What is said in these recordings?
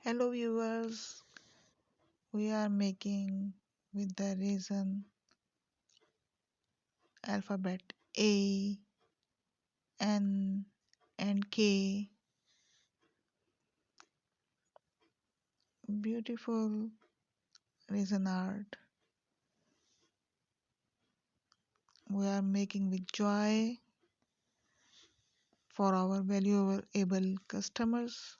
Hello viewers, we are making with the resin alphabet A, N and K. Beautiful resin art. We are making with joy for our valuable customers,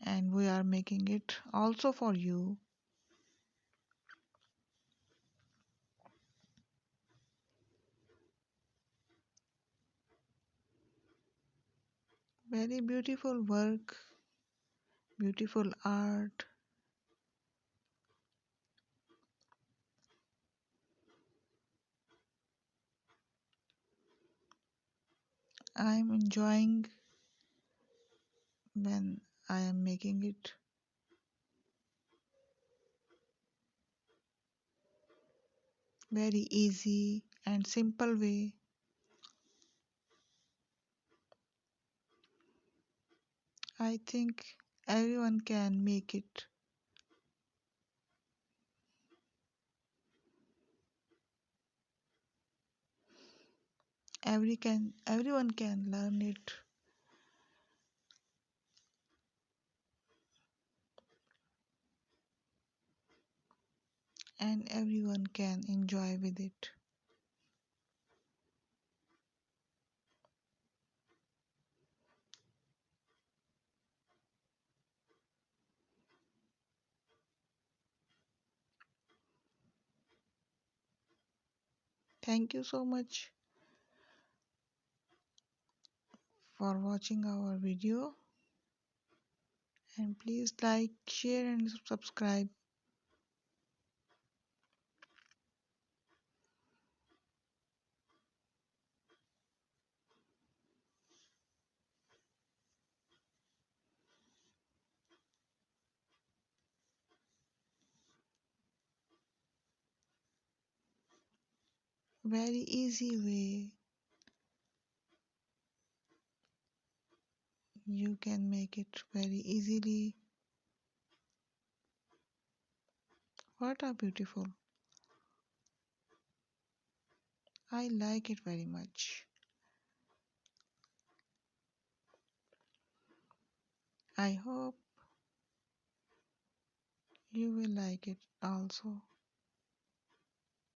and we are making it also for you. Very beautiful work, beautiful art. I am enjoying when I am making it. Very easy and simple way. I think everyone can make it. Everyone can learn it, and everyone can enjoy with it. Thank you so much for watching our video, and please like, share and subscribe. Very easy way you can make it very easily. What a beautiful. I like it very much. I hope you will like it also.